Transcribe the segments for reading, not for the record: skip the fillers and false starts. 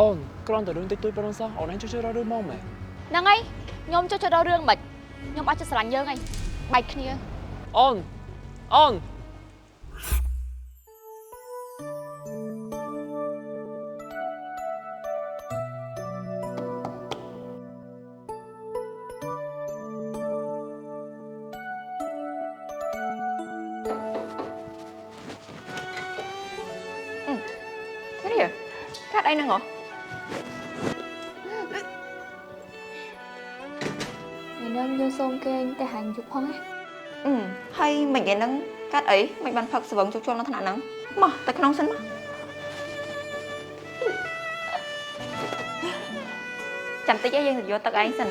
អូនគ្រាន់តែរឿងតិចតួចប៉ុណ្ណឹងសោះអូនឯងជួយរករឿងមកមែនហ្នឹងហើយខ្ញុំចុះទៅរករឿងមិនខ្ញុំអត់ចិត្តស្រឡាញ់យើងហើយបែកគ្នាអូននេះកាត់អីហ្នឹងហ៎នឹងយើងសូមគេងតែហាញ់ជុកផងណាហើយមិនគេនឹងកាត់អីមិនបានផឹកស្វឹងជុកជុលនៅថ្នាក់ហ្នឹងមកទៅក្នុងសិនមកចាំតិចឯងយើងទៅយកទឹកឯងសិនន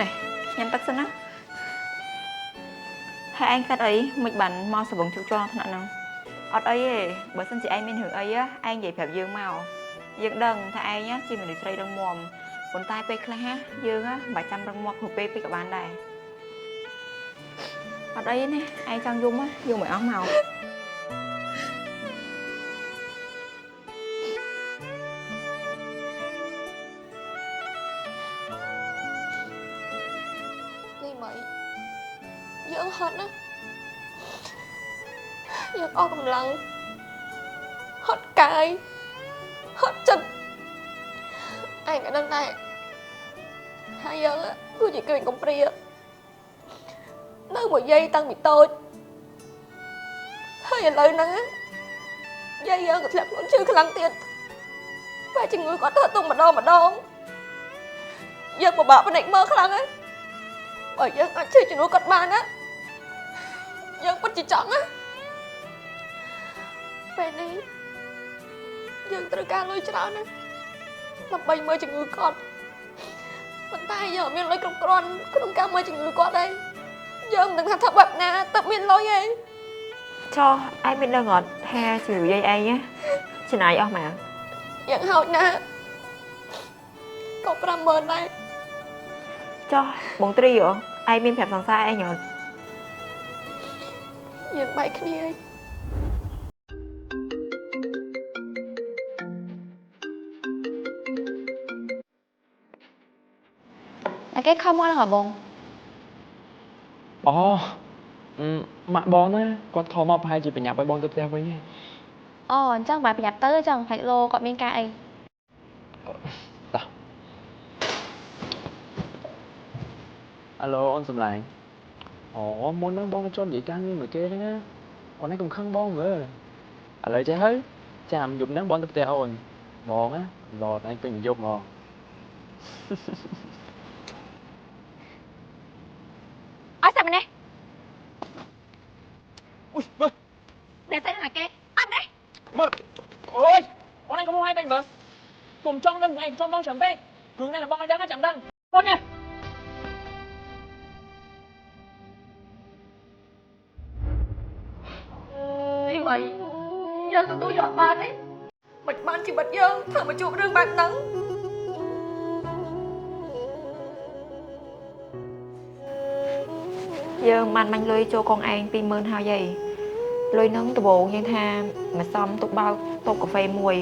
េះញ៉ាំទឹកសិនណាហើយឯងកាត់អីមិនបានមកស្វឹងជុកជុលនៅថ្នាក់ហ្នឹងអត់អីទេបើសិនជាឯងមានរឿងអីឯងនិយាយប្រាប់យើងមកយើងដឹងថាឯងជាមនុស្សស្រីរឹងមាំប៉ុន្តែពេលខ្លះយើងមិនបាច់ចាំរឹងមាំគ្រប់ពេលពេកក៏បានដែរអត់អីណាឯងចង់យំយំមិនអស់មកនេះម៉េចយើងហត់ណាយើងអស់កម្លាំងហត់កាយហត់ចិត្តឯងក៏ដឹងដែរហើយយើងគឺជាក្មេងកំព្រានៅមួយយាយតាំងពីតូចហើយឥឡូវហ្នឹងយាយយើងក៏ធ្លាក់ខ្លួនឈឺខ្លាំងទៀតពេលជំងឺគាត់ធ្វើទុំម្ដងយើងពិបាកភ្នែកមើលខ្លាំងហើយបើយើងអាចជួយជំនួសគាត់បានណាយើងពិតជាចង់ណាពេលនេះយើងត្រូវការលុយច្រើនណាដើម្បីមើលជំងឺគាត់ប៉ុន្តែយើងអត់មានលុយគ្រប់គ្រាន់ក្នុងការមើលជំងឺគាត់ទេយើងមិនដឹងថាធ្វើបែបណាទៅមានលុយទេចុះឯងមានដឹងអត់ថាជំនួយយាយឯងចំណាយអស់មកយ៉ាងហោចណាស់ក៏50000ដែរចុះបងត្រីហ៎ឯងមានប្រាប់សង្សារឯងអត់យើងបែកគ្នាហើយគេខំមកហ៎បងអូម៉ាក់បងណាគាត់ខំមកប្រហែលជាប្រញាប់ឲ្យបងទៅផ្ទះវិញហ្នឹងអូអញ្ចឹងបែរប្រញាប់ទៅអញ្ចឹងហិចឡូគាត់មានការអីតោះអាឡូអូនសំឡាញ់អូមុនហ្នឹងបងចូលនិយាយការងារមួយគេហ្នឹងណាអូនឯងកុំខឹងបងមើលឥឡូវចេះហើយចាំយប់ហ្នឹងបងទៅផ្ទះអូនបងណារត់ឯងពេញមួយយប់ហ្មងអត់តែម្នេះអូយមើលអ្នកតែណាគេអត់ទេមើលអូយអូនឯងកុំឲ្យពេញមើលកុំចង់ដឹងឯងចង់បងចាំពេករឿងនេះlàបងឲ្យដឹងចាំដឹងបងណានេះមិនយើងទទួលយកបានទេមិនបានជីវិតយើងធ្វើមកជួបរឿងបែបហ្នឹងយើងបានបាញ់លុយចូលកងឯង20000ហើយលុយហ្នឹងដំបូងយើងថាមកសំទុកបោកតូបកាហ្វេមួយ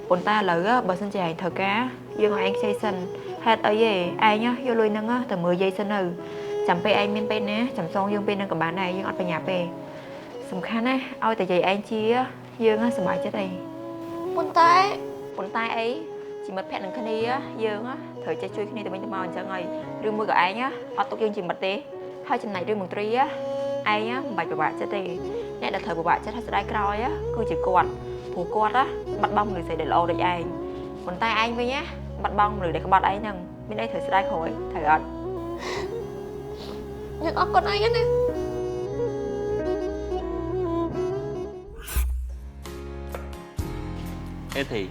ប៉ុន្តែឥឡូវបើសិនជាឯងត្រូវការយើងឲ្យឯងខ្ចីសិនហេតុអីឯងយកលុយហ្នឹងទៅមើលយាយសិនទៅចាំពេលឯងមានពេលណាចាំសងយើងពេលហ្នឹងក៏បានដែរយើងអត់បញ្ញាប់ទេសំខាន់ណាឲ្យតែយាយឯងជាយើងសប្បាយចិត្តអីប៉ុន្តែអីជាមិត្តភក្តិនឹងគ្នាយើងត្រូវចេះជួយគ្នាទៅវិញទៅមកអញ្ចឹងហើយឬមួយក៏ឯងអត់ទុកយើងជាមិត្តទេហើយចំណែករឿងមន្ត្រីឯងមិនបាច់ពិបាកចិត្តទេអ្នកដែលត្រូវពិបាកចិត្តហើយស្ដាយក្រោយគឺជាគាត់ព្រោះគាត់បាត់បង់មនុស្សស្រីដែលល្អដូចឯងប៉ុន្តែឯងវិញបាត់បង់មនុស្សដែលក្បត់ឯងហ្នឹងមានអីត្រូវស្ដាយក្រោយត្រូវអត់យើងអរគុណឯងណាអេធី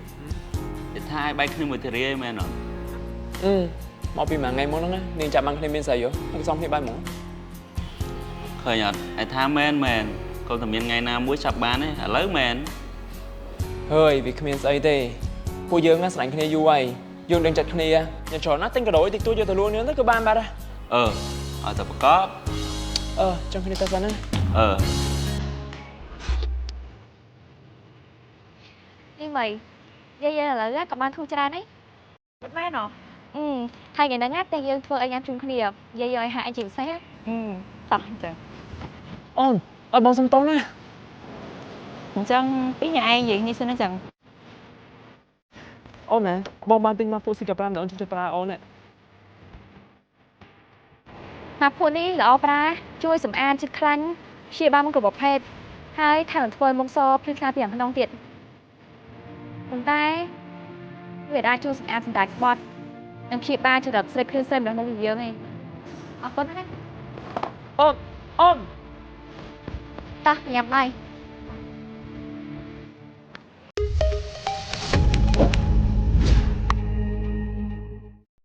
តែថាឲ្យបែកគ្នាមួយធារាយមែនអត់មកពីមួយថ្ងៃមុនហ្នឹងនាងចាប់បានគ្នាមានស្រីហ៎ខ្ញុំសំគ្នាបាយហ្មងឃើញអត់ឯថាមែនគាត់តែមានថ្ងៃណាមួយចាប់បានទេឥឡូវមែនហើយវាគ្មានស្អីទេពួកយើងស្រឡាញ់គ្នាយូរហើយយើងដឹងចិត្តគ្នាយ៉ាងច្រើនណាស់ទិញកាដូតិចតួចយកទៅលក់នេះទៅក៏បានបាទឲ្យតែប្រកបចង់គ្នាទៅសិនណា ពីមីយាយឥឡូវក៏បានធូរច្រើនហើយ ពិតមែនហ៎ ហើយថ្ងៃហ្នឹងតែយើងធ្វើឲ្យញ៉ាំជុំគ្នាយាយយកឲ្យហាក់អីជាពិសេស តោះអញ្ចឹង អូនអត់បងសុំតោះណា អញ្ចឹងពីញ៉ាំឯងនិយាយនេះសិនអញ្ចឹង អូនណាបងបានទិញមកពូស៊ីកា5ដល់អូនជួយប្រើអូនណា មកពួកនេះល្អប្រើជួយសម្អាតចិត្តខ្លាញ់ព្យាបាលមុខគ្រប់ប្រភេទហើយថែមធ្វើមុខសភ្លឺថ្លាពីខាងក្នុងទៀតប៉ុន្តែវាអាចជួយសម្អាតសម្ដាច់ក្បត់និងព្យាបាលចរិតស្រីភ្លឺស្រីម្ដងរបស់យើងឯងអរគុណណា អូន តោះញ៉ាំបាយ